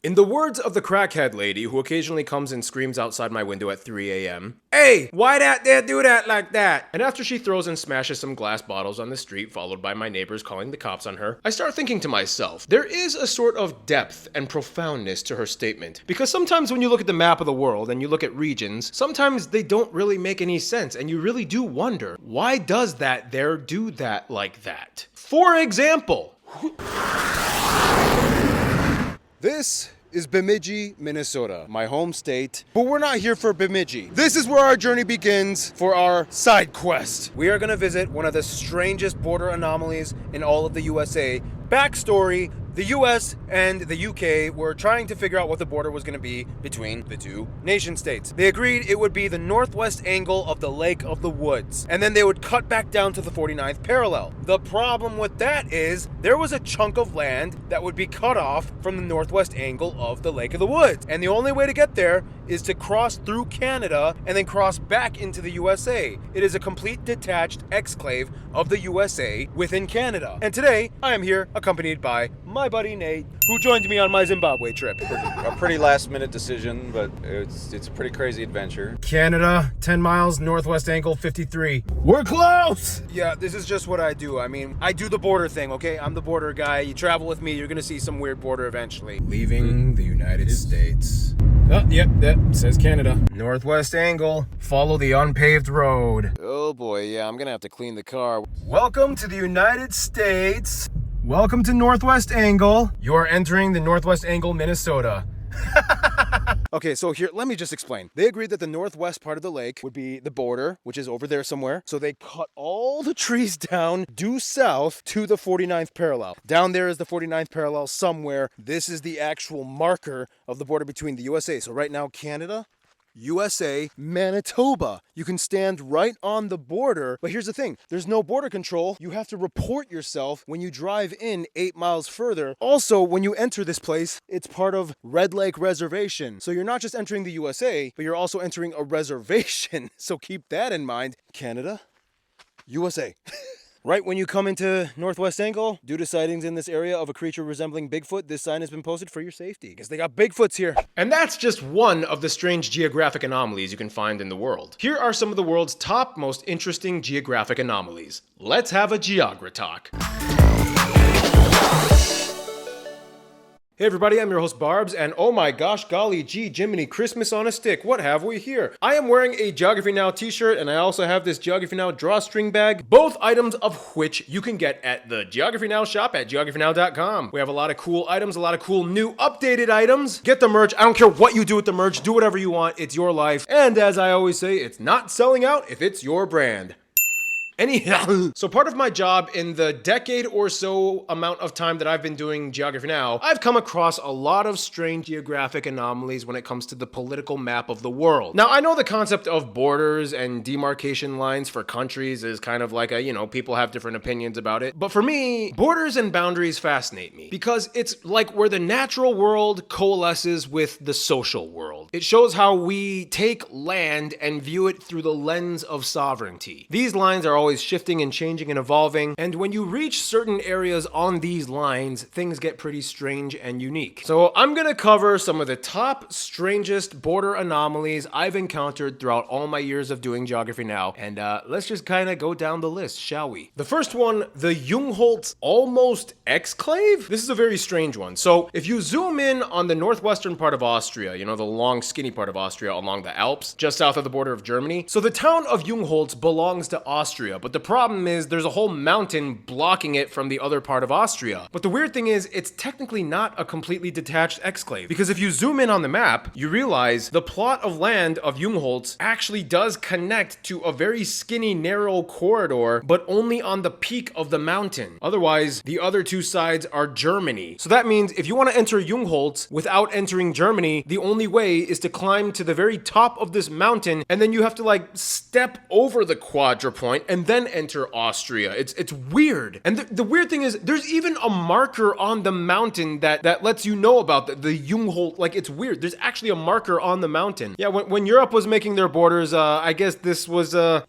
In the words of the crackhead lady who occasionally comes and screams outside my window at 3 a.m., "Hey, why that there do that like that?" And after she throws and smashes some glass bottles on the street, followed by my neighbors calling the cops on her, I start thinking to myself, there is a sort of depth and profoundness to her statement. Because sometimes when you look at the map of the world and you look at regions, sometimes they don't really make any sense, and you really do wonder, why does that there do that like that? For example, this is Bemidji, Minnesota, my home state. But we're not here for Bemidji. This is where our journey begins for our side quest. We are gonna visit one of the strangest border anomalies in all of the USA. Backstory, the US and the UK were trying to figure out what the border was going to be between the two nation states. They agreed it would be the northwest angle of the Lake of the Woods, and then they would cut back down to the 49th parallel. The problem with that is there was a chunk of land that would be cut off from the northwest angle of the Lake of the Woods, and the only way to get there is to cross through Canada and then cross back into the USA. It is a complete detached exclave of the USA within Canada. And today, I am here accompanied by my buddy Nate, who joined me on my Zimbabwe trip. A pretty last-minute decision, but it's a pretty crazy adventure. Canada, 10 miles, northwest angle 53. We're close! Yeah, this is just what I do. I mean, I do the border thing, okay? I'm the border guy. You travel with me, you're gonna see some weird border eventually. Leaving the United States. Oh, yep, that says Canada. Northwest angle. Follow the unpaved road. Oh boy, yeah, I'm gonna have to clean the car. Welcome to the United States. Welcome to Northwest Angle. You are entering the Northwest Angle, Minnesota. Okay, so here, let me just explain. They agreed that the northwest part of the lake would be the border, which is over there somewhere. So they cut all the trees down due south to the 49th parallel. Down there is the 49th parallel somewhere. This is the actual marker of the border between the USA. So right now, Canada, USA, Manitoba. You can stand right on the border, but here's the thing. There's no border control. You have to report yourself when you drive in 8 miles further. Also, when you enter this place, it's part of Red Lake Reservation. So you're not just entering the USA, but you're also entering a reservation. So keep that in mind. Canada, USA. Right when you come into Northwest Angle, due to sightings in this area of a creature resembling Bigfoot, this sign has been posted for your safety, because they got Bigfoots here. And that's just one of the strange geographic anomalies you can find in the world. Here are some of the world's top most interesting geographic anomalies. Let's have a Geogra talk. Hey everybody, I'm your host Barbs, and oh my gosh, golly gee, Jiminy, Christmas on a stick, what have we here? I am wearing a Geography Now t-shirt, and I also have this Geography Now drawstring bag, both items of which you can get at the Geography Now shop at geographynow.com. We have a lot of cool items, a lot of cool new updated items. Get the merch, I don't care what you do with the merch, do whatever you want, it's your life, and as I always say, it's not selling out if it's your brand. Anyhow, so part of my job in the decade or so amount of time that I've been doing Geography Now, I've come across a lot of strange geographic anomalies when it comes to the political map of the world. Now, I know the concept of borders and demarcation lines for countries is kind of like a, people have different opinions about it. But for me, borders and boundaries fascinate me because it's like where the natural world coalesces with the social world. It shows how we take land and view it through the lens of sovereignty. These lines are always shifting and changing and evolving, and when you reach certain areas on these lines, things get pretty strange and unique. So I'm gonna cover some of the top strangest border anomalies I've encountered throughout all my years of doing Geography Now, and let's just kind of go down the list, shall we? The first one, the Jungholtz almost exclave? This is a very strange one. So if you zoom in on the northwestern part of Austria, the long skinny part of Austria along the Alps, just south of the border of Germany, so the town of Jungholtz belongs to Austria, but the problem is there's a whole mountain blocking it from the other part of Austria. But the weird thing is it's technically not a completely detached exclave, because if you zoom in on the map, you realize the plot of land of Jungholtz actually does connect to a very skinny, narrow corridor, but only on the peak of the mountain. Otherwise, the other two sides are Germany. So that means if you want to enter Jungholtz without entering Germany, the only way is to climb to the very top of this mountain, and then you have to like step over the quadrupoint and then enter Austria. It's weird. And the weird thing is there's even a marker on the mountain that lets you know about the Jungholt. Like, it's weird. There's actually a marker on the mountain. Yeah, when Europe was making their borders, I guess this was a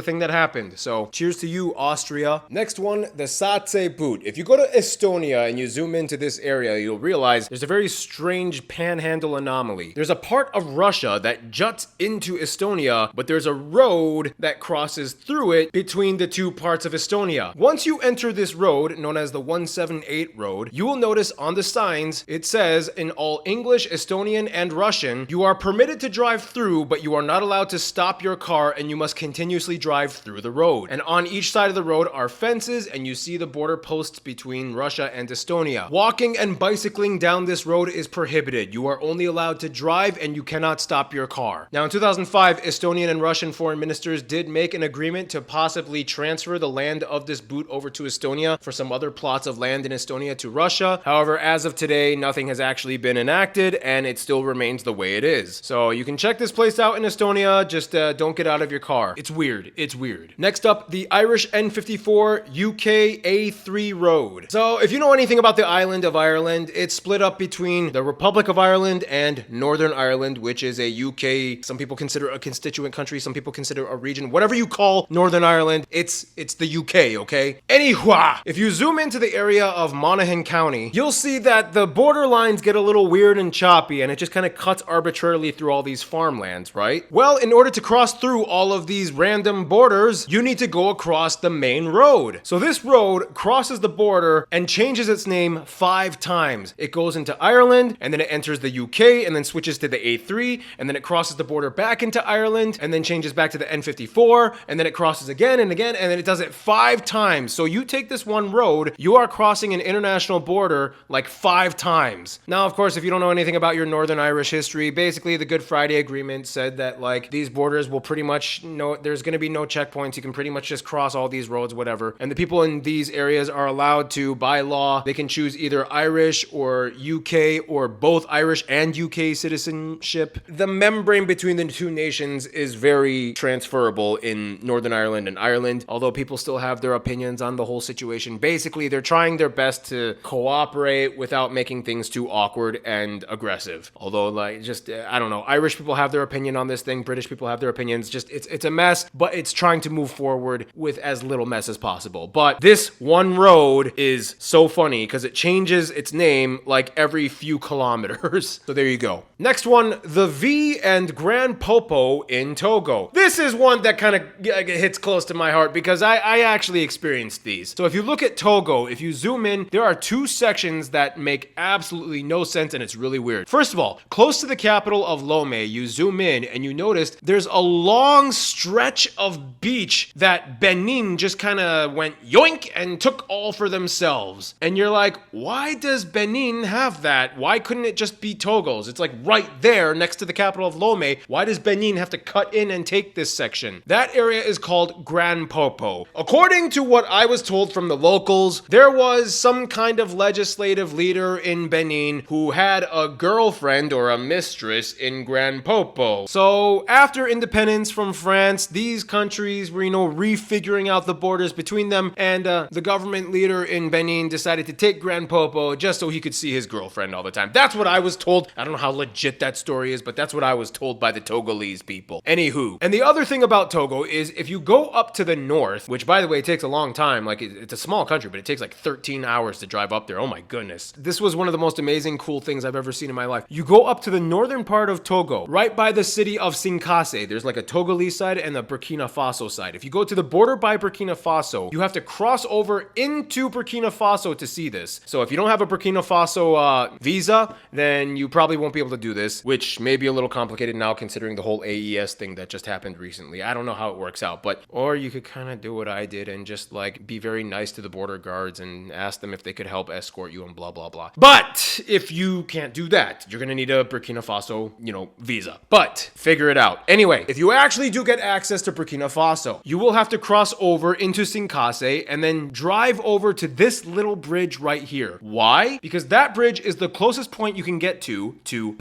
thing that happened. So cheers to you, Austria. Next one, the Satse boot. If you go to Estonia and you zoom into this area, you'll realize there's a very strange panhandle anomaly. There's a part of Russia that juts into Estonia, but there's a road that crosses through it between the two parts of Estonia. Once you enter this road, known as the 178 road, you will notice on the signs, it says in all English, Estonian, and Russian, you are permitted to drive through, but you are not allowed to stop your car and you must continuously drive through the road. And on each side of the road are fences, and you see the border posts between Russia and Estonia. Walking and bicycling down this road is prohibited. You are only allowed to drive and you cannot stop your car. Now in 2005, Estonian and Russian foreign ministers did make an agreement to possibly transfer the land of this boot over to Estonia for some other plots of land in Estonia to Russia. However, as of today, nothing has actually been enacted and it still remains the way it is. So you can check this place out in Estonia, just don't get out of your car. It's weird. It's weird. Next up, the Irish N54 UK A3 road. So if you know anything about the island of Ireland, it's split up between the Republic of Ireland and Northern Ireland, which is a UK, some people consider a constituent country, some people consider a region, whatever you call Northern Ireland, it's the UK, okay? Anyhow, if you zoom into the area of Monaghan County, you'll see that the border lines get a little weird and choppy, and it just kind of cuts arbitrarily through all these farmlands, right? Well, in order to cross through all of these random borders, you need to go across the main road. So this road crosses the border and changes its name 5 times. It goes into Ireland, and then it enters the UK, and then switches to the A3, and then it crosses the border back into Ireland, and then changes back to the N54, and then it crosses again and again, and then it does it 5 times. So you take this one road, you are crossing an international border like 5 times. Now, of course, if you don't know anything about your Northern Irish history, basically the Good Friday Agreement said that like these borders will pretty much there's going to be no checkpoints. You can pretty much just cross all these roads, whatever. And the people in these areas are allowed to, by law, they can choose either Irish or UK or both Irish and UK citizenship. The membrane between the two nations is very transferable in Northern Ireland and Ireland, although people still have their opinions on the whole situation. Basically, they're trying their best to cooperate without making things too awkward and aggressive. Although, like, just, I don't know, Irish people have their opinion on this thing, British people have their opinions, just, it's a mess, but it's trying to move forward with as little mess as possible. But this one road is so funny because it changes its name like every few kilometers. So there you go. Next one, the V and Grand Popo in Togo. This is one that kind of hits close to my heart because I actually experienced these. So if you look at Togo, if you zoom in, there are 2 sections that make absolutely no sense and it's really weird. First of all, close to the capital of Lomé, you zoom in and you notice there's a long stretch of beach that Benin just kind of went yoink and took all for themselves. And you're like, why does Benin have that? Why couldn't it just be Togo's? It's like right there next to the capital of Lomé. Why does Benin have to cut in and take this section? That area is called Grand Popo. According to what I was told from the locals, there was some kind of legislative leader in Benin who had a girlfriend or a mistress in Grand Popo. So after independence from France, these countries were, refiguring out the borders between them, and the government leader in Benin decided to take Grand Popo just so he could see his girlfriend all the time. That's what I was told. I don't know how legit that story is, but that's what I was told by the Togolese people. Anywho, and the other thing about Togo is if you go up to the north, which by the way takes a long time, like it's a small country, but it takes like 13 hours to drive up there. Oh my goodness. This was one of the most amazing, cool things I've ever seen in my life. You go up to the northern part of Togo, right by the city of Sinkase. There's like a Togolese side and a Burkina Faso side. If you go to the border by Burkina Faso, you have to cross over into Burkina Faso to see this. So if you don't have a Burkina Faso visa, then you probably won't be able to do this, which may be a little complicated now considering the whole AES thing that just happened recently. I don't know how it works out, but, or you could kind of do what I did and just like be very nice to the border guards and ask them if they could help escort you and blah, blah, blah. But if you can't do that, you're going to need a Burkina Faso, visa. But figure it out. Anyway, if you actually do get access to Burkina Faso, you will have to cross over into Sinkase and then drive over to this little bridge right here. Why? Because that bridge is the closest point you can get to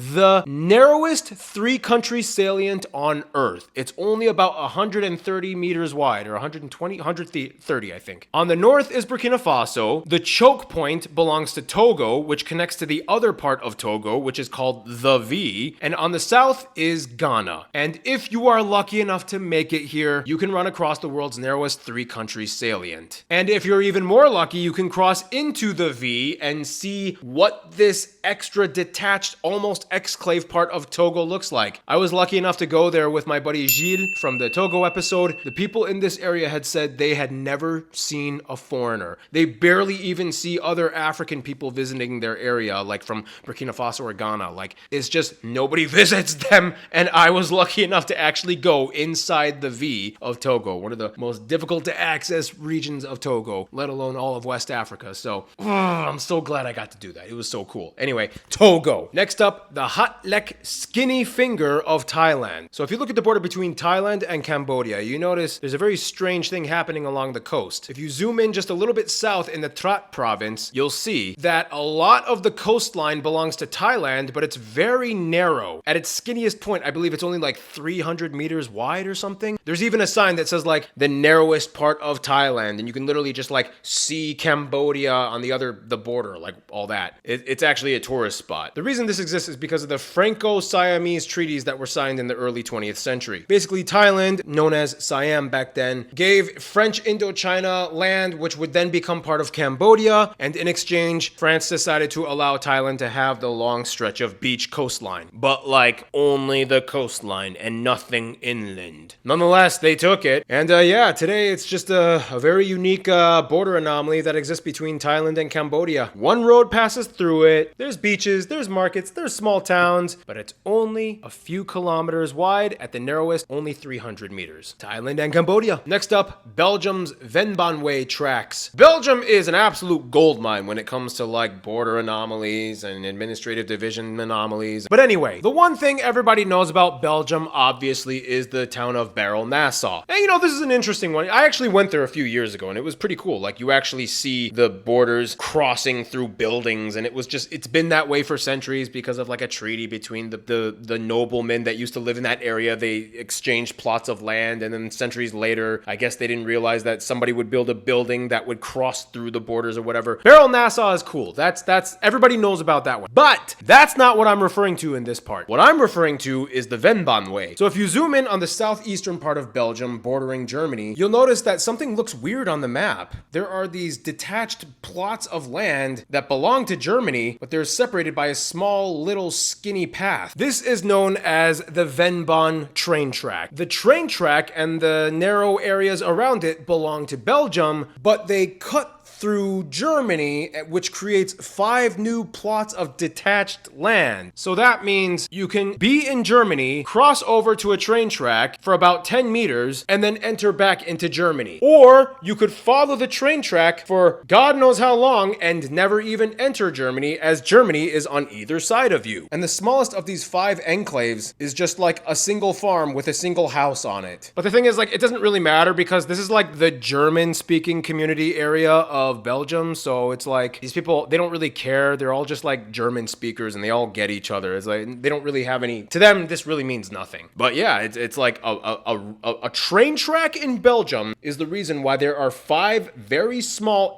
the narrowest three-country salient on Earth. It's only about 130 meters wide, or 120, 130, I think. On the north is Burkina Faso. The choke point belongs to Togo, which connects to the other part of Togo, which is called the V. And on the south is Ghana. And if you are lucky enough to make it here, you can run across the world's narrowest three-country salient. And if you're even more lucky, you can cross into the V and see what this extra detached, almost exclave part of Togo looks like. I was lucky enough to go there with my buddy Gilles from the Togo episode. The people in this area had said they had never seen a foreigner. They barely even see other African people visiting their area, like from Burkina Faso or Ghana. Like, it's just nobody visits them, and I was lucky enough to actually go inside the V of Togo, one of the most difficult to access regions of Togo, let alone all of West Africa. So, I'm so glad I got to do that. It was so cool. Anyway, Togo. Next up, the Hat Lek skinny finger of Thailand. So if you look at the border between Thailand and Cambodia, you notice there's a very strange thing happening along the coast. If you zoom in just a little bit south in the Trat province, you'll see that a lot of the coastline belongs to Thailand, but it's very narrow. At its skinniest point, I believe it's only like 300 meters wide or something. There's even a sign that says like the narrowest part of Thailand, and you can literally just like see Cambodia on the border, like all that. It's actually a tourist spot. The reason this exists is because of the Franco-Siamese treaties that were signed in the early 20th century. Basically, Thailand, known as Siam back then, gave French Indochina land, which would then become part of Cambodia, and in exchange, France decided to allow Thailand to have the long stretch of beach coastline. But like, only the coastline and nothing inland. Nonetheless, they took it, and yeah, today it's just a very unique border anomaly that exists between Thailand and Cambodia. One road passes through it, there's beaches, there's markets, there's small towns, but it's only a few kilometers wide, at the narrowest, only 300 meters. Thailand and Cambodia. Next up, Belgium's Venbanwe tracks. Belgium is an absolute goldmine when it comes to like border anomalies and administrative division anomalies. But anyway, the one thing everybody knows about Belgium, obviously, is the town of Barrel-Nassau. And you know, this is an interesting one. I actually went there a few years ago, and it was pretty cool. Like, you actually see the borders crossing through buildings, and it's been that way for centuries because of like a treaty between the noblemen that used to live in that area. They exchanged plots of land, and then centuries later, I guess they didn't realize that somebody would build a building that would cross through the borders or whatever. Barrel-Nassau is cool. That's everybody knows about that one. But that's not what I'm referring to in this part. What I'm referring to is the Venbanwe. So if you zoom in on the southeastern part of Belgium bordering Germany, you'll notice that something looks weird on the map. There are these detached plots of land that belong to Germany, but they're separated by a small little skinny path. This is known as the Venbon train track. The train track and the narrow areas around it belong to Belgium, but they cut through Germany, which creates 5 new plots of detached land. So that means you can be in Germany, cross over to a train track for about 10 meters, and then enter back into Germany. Or you could follow the train track for God knows how long and never even enter Germany, as Germany is on either side of you. And the smallest of these 5 enclaves is just like a single farm with a single house on it. But the thing is, like, it doesn't really matter because this is like the German-speaking community area of Belgium, so it's like these people, they don't really care. They're all just like German speakers, and they all get each other. It's like they don't really have any. To them, this really means nothing. But yeah, it's like a train track in Belgium is the reason why there are 5 very small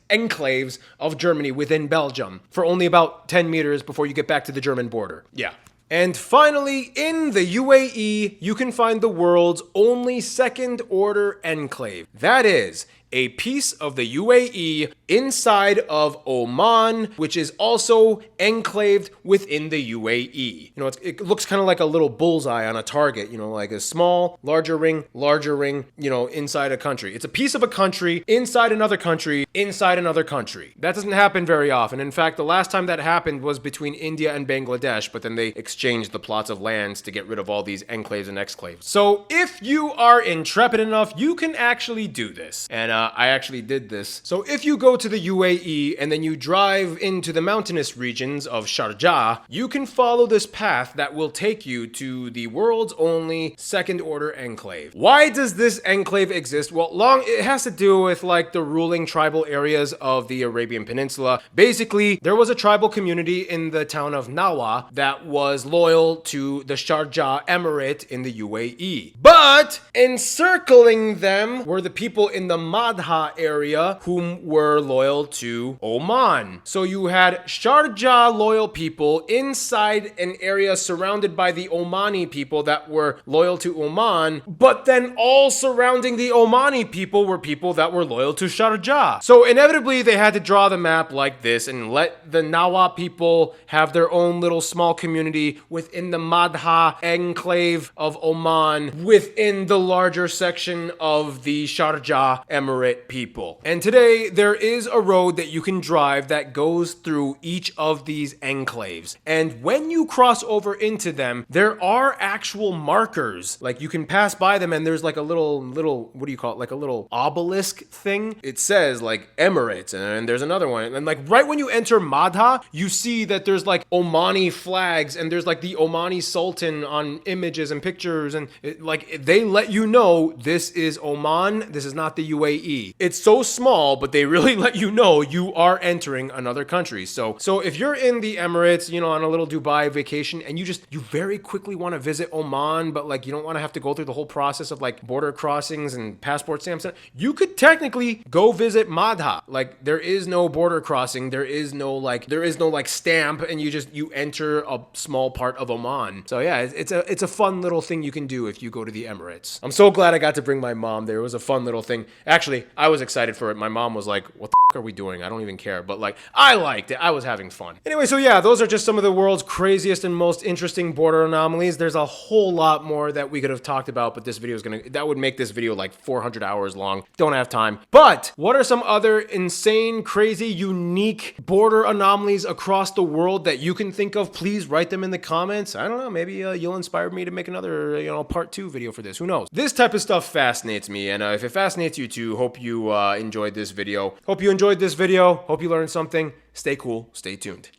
enclaves of Germany within Belgium for only about 10 meters before you get back to the German border. Yeah. And finally, in the UAE, you can find the world's only second-order enclave. That is a piece of the UAE inside of Oman, which is also enclaved within the UAE. You know, it looks kind of like a little bullseye on a target, you know, like a small, larger ring, you know, inside a country. It's a piece of a country inside another country, inside another country. That doesn't happen very often. In fact, the last time that happened was between India and Bangladesh, but then they exchanged the plots of lands to get rid of all these enclaves and exclaves. So if you are intrepid enough, you can actually do this. And I actually did this. So if you go to the UAE and then you drive into the mountainous regions of Sharjah, you can follow this path that will take you to the world's only second order enclave. Why does this enclave exist? Well, it has to do with like the ruling tribal areas of the Arabian Peninsula. Basically, there was a tribal community in the town of Nawa that was loyal to the Sharjah Emirate in the UAE. But encircling them were the people in the Madha area whom were loyal to Oman. So you had Sharjah loyal people inside an area surrounded by the Omani people that were loyal to Oman, but then all surrounding the Omani people were people that were loyal to Sharjah. So inevitably they had to draw the map like this and let the Nawa people have their own little small community within the Madha enclave of Oman within the larger section of the Sharjah Emirate people. And today there is a road that you can drive that goes through each of these enclaves. And when you cross over into them, there are actual markers. Like you can pass by them and there's like a little, what do you call it? Like a little obelisk thing. It says like Emirates and there's another one. And like right when you enter Madha, you see that there's like Omani flags and there's like the Omani Sultan on images and pictures. And like they let you know this is Oman. This is not the UAE. It's so small, but they really let you know you are entering another country. So if you're in the Emirates, you know, on a little Dubai vacation and you very quickly want to visit Oman, but like you don't want to have to go through the whole process of like border crossings and passport stamps, you could technically go visit Madha. Like there is no border crossing, there is no like stamp, and you enter a small part of Oman. So yeah, it's a fun little thing you can do if you go to the Emirates. I'm so glad I got to bring my mom there. It was a fun little thing. Actually, I was excited for it. My mom was like, what the are we doing? I don't even care. But like, I liked it. I was having fun. Anyway, so yeah, those are just some of the world's craziest and most interesting border anomalies. There's a whole lot more that we could have talked about, but this video that would make this video like 400 hours long. Don't have time. But what are some other insane, crazy, unique border anomalies across the world that you can think of? Please write them in the comments. I don't know. Maybe you'll inspire me to make another, part 2 video for this. Who knows? This type of stuff fascinates me. And if it fascinates you too, hope you enjoyed this video. Hope you enjoyed this video. Hope you learned something. Stay cool. Stay tuned.